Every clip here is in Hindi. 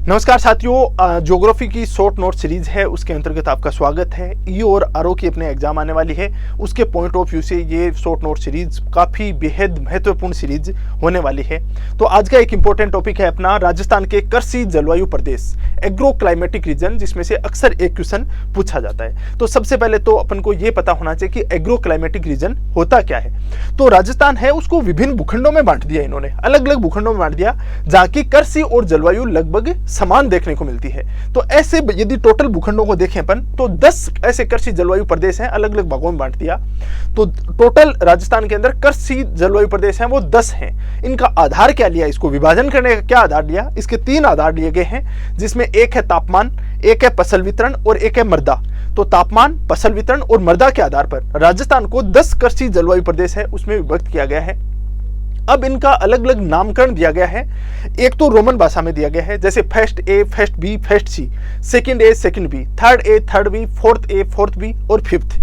नमस्कार साथियों, ज्योग्राफी की शॉर्ट नोट सीरीज है, उसके अंतर्गत आपका स्वागत है। ई और आरओ की अपने एग्जाम आने वाली है, उसके पॉइंट ऑफ व्यू से ये शॉर्ट नोट सीरीज काफ़ी बेहद महत्वपूर्ण सीरीज होने वाली है। तो आज का एक इंपॉर्टेंट टॉपिक है अपना राजस्थान के कृषि जलवायु प्रदेश, एग्रो क्लाइमेटिक रीजन, जिसमें से अक्सर एक क्वेश्चन पूछा जाता है। तो सबसे पहले तो अपन को ये पता होना चाहिए कि एग्रो क्लाइमेटिक रीजन होता क्या है। तो राजस्थान है उसको विभिन्न भूखंडों में बांट दिया इन्होंने, अलग अलग भूखंडों में बांट दिया, जहाँ की कृषि और जलवायु लगभग समान देखने को मिलती है। तो ऐसे यदि टोटल भूखंडों को देखें अपन तो 10 ऐसे कृषि जलवायु प्रदेश हैं, अलग अलग भागों में बांट दिया। तो टोटल राजस्थान के अंदर कृषि जलवायु प्रदेश हैं वो 10 हैं। इनका आधार क्या लिया, इसको विभाजन करने का क्या आधार लिया? इसके 3 आधार लिए गए हैं, जिसमें एक है तापमान, एक है फसल वितरण और एक है मृदा। तो तापमान, फसल वितरण और मृदा के आधार पर राजस्थान को 10 कृषि जलवायु प्रदेश है उसमें विभक्त किया गया है। अब इनका अलग अलग नामकरण दिया गया है। एक तो रोमन भाषा में दिया गया है, जैसे first A, first B, first C, second A, second B, third A, third B, fourth A, fourth B और फिफ्थ।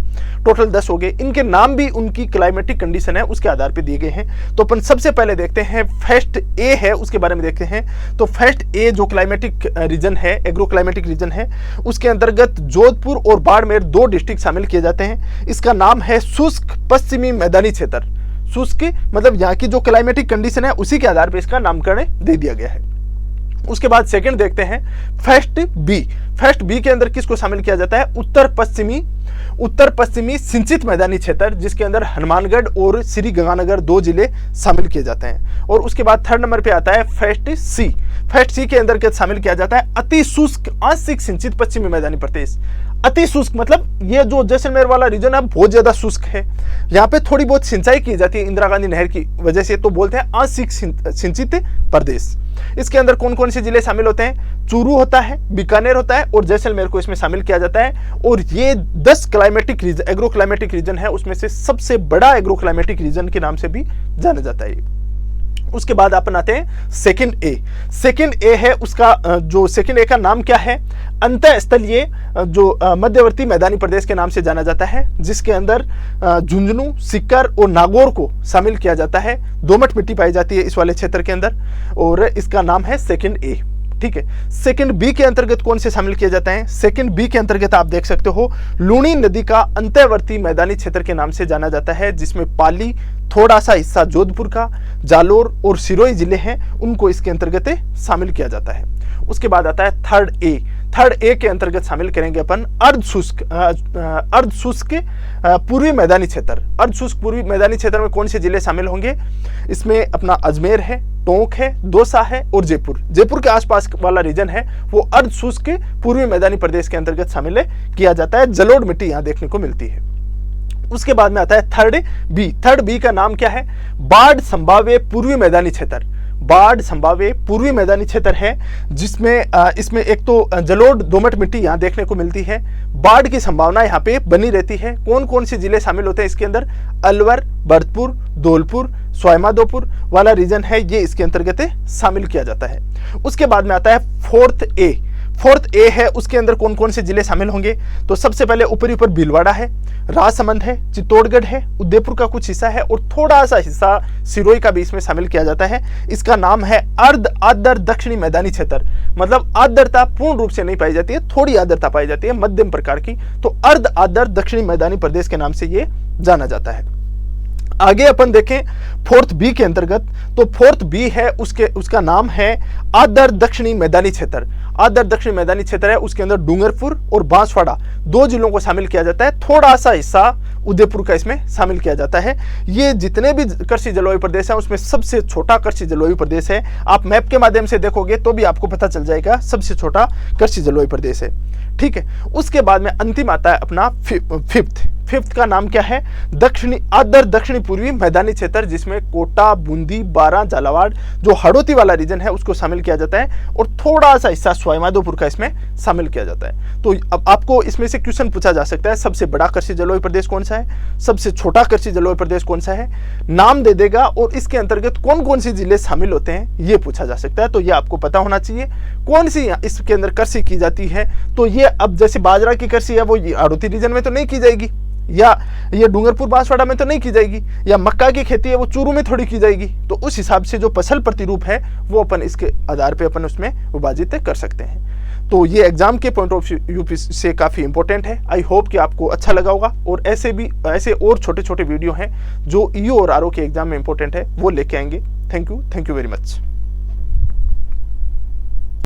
टोटल 10 हो गए। इनके नाम भी उनकी क्लाइमेटिक कंडीशन है उसके आधार पर दिए गए हैं। तो अपन सबसे पहले देखते हैं फर्स्ट ए है उसके बारे में देखते हैं। तो फर्स्ट ए जो क्लाइमेटिक रीजन है, एग्रो क्लाइमेटिक रीजन है, उसके अंतर्गत जोधपुर और बाड़मेर 2 डिस्ट्रिक्ट शामिल किए जाते हैं। इसका नाम है शुष्क पश्चिमी मैदानी क्षेत्र। शुष्क मतलब यहाँ की जो क्लाइमेटिक कंडीशन है उसी के आधार पर इसका नामकरण दे दिया गया है। उसके बाद सेकंड देखते हैं फर्स्ट बी। फर्स्ट बी के अंदर किसको शामिल किया जाता है? उत्तर पश्चिमी सिंचित मैदानी क्षेत्र, जिसके अंदर हनुमानगढ़ और श्री गंगानगर 2 जिले शामिल किए जाते हैं। और उसके बाद थर्ड नंबर पे आता है फर्स्ट सी। फर्स्ट सी के अंदर शामिल किया जाता है अति शुष्क आंशिक सिंचित पश्चिमी मैदानी प्रदेश। अति शुष्क मतलब ये जो जैसलमेर वाला रीजन है बहुत ज्यादा शुष्क है, यहाँ पे थोड़ी बहुत सिंचाई की जाती है इंदिरा गांधी नहर की वजह से, तो बोलते हैं आंशिक सिंचित प्रदेश। इसके अंदर कौन कौन से जिले शामिल होते हैं? चूरू होता है, बीकानेर होता है और जैसलमेर को इसमें शामिल किया जाता है। और ये 10 climatic reason, agro climatic reason है, उसमें से सबसे बड़ा एग्रो क्लाइमेटिक रीजन के नाम से भी जाना जाता है। उसके बाद अपन आते हैं सेकंड ए। सेकंड ए है उसका जो सेकंड ए का नाम क्या है? अंतःस्थलीय जो मध्यवर्ती मैदानी प्रदेश के नाम से जाना जाता है, जिसके अंदर झुंझुनू, सीकर और नागौर को शामिल किया जाता है। दोमट मिट्टी पाई जाती है इस वाले क्षेत्र के अंदर और इसका नाम है सेकंड ए। ठीक है। सेकंड बी के अंतर्गत कौन से शामिल किए जाते हैं? सेकंड बी के अंतर्गत आप देख सकते हो लूणी नदी का अंतर्वर्ती मैदानी क्षेत्र के नाम से जाना जाता है, जिसमें पाली, थोड़ा सा हिस्सा जोधपुर का, जालोर और सिरोही जिले हैं, उनको इसके अंतर्गत शामिल किया जाता है। उसके बाद आता है थर्ड ए। थर्ड ए के अंतर्गत शामिल करेंगे अपन अर्ध शुष्क पूर्वी मैदानी क्षेत्र। अर्ध शुष्क पूर्वी मैदानी क्षेत्र में कौन से जिले शामिल होंगे? इसमें अपना अजमेर है, टोंक है, दौसा है और जयपुर। जयपुर के आसपास वाला रीजन है वो अर्ध शुष्क पूर्वी मैदानी प्रदेश के अंतर्गत शामिल किया जाता है। जलोढ़ मिट्टी यहाँ देखने को मिलती है। उसके बाद में आता है थर्ड बी। थर्ड बी का नाम क्या है? बाढ़ संभाव्य पूर्वी मैदानी क्षेत्र। बाढ़ संभाव्य पूर्वी मैदानी क्षेत्र है, जिसमें इसमें एक तो जलोढ़ दोमट मिट्टी यहाँ देखने को मिलती है। बाढ़ की संभावना यहाँ पे बनी रहती है। कौन कौन से जिले शामिल होते हैं इसके अंदर? अलवर, भरतपुर, धौलपुर, स्वाईमाधोपुर वाला रीजन है, ये इसके अंतर्गत शामिल किया जाता है। उसके बाद में आता है फोर्थ ए। फोर्थ ए है उसके अंदर कौन कौन से जिले शामिल होंगे? तो सबसे पहले ऊपर भीलवाड़ा है, राजसमंद है, चित्तौड़गढ़ है, उदयपुर का कुछ हिस्सा है और थोड़ा सा हिस्सा सिरोही का भी इसमें शामिल किया जाता है। इसका नाम है अर्ध आर्द्र दक्षिणी मैदानी क्षेत्र। मतलब आर्द्रता पूर्ण रूप से नहीं पाई जाती है, थोड़ी आर्द्रता पाई जाती है मध्यम प्रकार की, तो अर्ध आर्द्र दक्षिणी मैदानी प्रदेश के नाम से ये जाना जाता है। आगे अपन देखें फोर्थ बी के अंतर्गत, तो फोर्थ बी है उसका नाम है आर्द्र दक्षिणी मैदानी क्षेत्र। आर्द्र दक्षिणी मैदानी क्षेत्र है, उसके अंदर डूंगरपुर और बांसवाड़ा 2 जिलों को शामिल किया जाता है। थोड़ा सा हिस्सा उदयपुर का इसमें शामिल किया जाता है। ये जितने भी कृषि जलवायु प्रदेश हैं उसमें सबसे छोटा कृषि जलवायु प्रदेश है। आप मैप के माध्यम से देखोगे तो भी आपको पता चल जाएगा सबसे छोटा कृषि जलवायु प्रदेश है। ठीक है। उसके बाद में अंतिम आता है अपना फिफ्थ का नाम क्या है? आर्द्र दक्षिणी पूर्वी मैदानी क्षेत्र, जिसमें कोटा, बूंदी, बारां, झालावाड़ जो हड़ौती वाला रीजन है उसको शामिल किया जाता है और थोड़ा सा हिस्सा स्वाईमाधोपुर का इसमें शामिल किया जाता है। तो अब आपको इसमें से क्वेश्चन पूछा जा सकता है, सबसे बड़ा कृषि जलवायु प्रदेश कौन सा है, सबसे छोटा कृषि जलवायु प्रदेश कौन सा है, नाम दे देगा और इसके अंतर्गत कौन कौन से जिले शामिल होते हैं ये पूछा जा सकता है। तो ये आपको पता होना चाहिए कौन सी इसके अंदर कृषि की जाती है। तो ये अब जैसे बाजरा की कृषि है वो हड़ौती रीजन में तो नहीं की जाएगी, या ये डूंगरपुर बांसवाड़ा में तो नहीं की जाएगी, या मक्का की खेती है वो चूरू में थोड़ी की जाएगी। तो उस हिसाब से जो फसल प्रतिरूप है वो अपन इसके आधार पे अपन उसमें विभाजित कर सकते हैं। तो ये एग्जाम के पॉइंट ऑफ व्यू से काफ़ी इंपॉर्टेंट है। आई होप कि आपको अच्छा लगा होगा, और ऐसे और छोटे छोटे वीडियो हैं जो ईओ और आरओ के एग्जाम में इंपॉर्टेंट है वो लेके आएंगे। Thank you very much.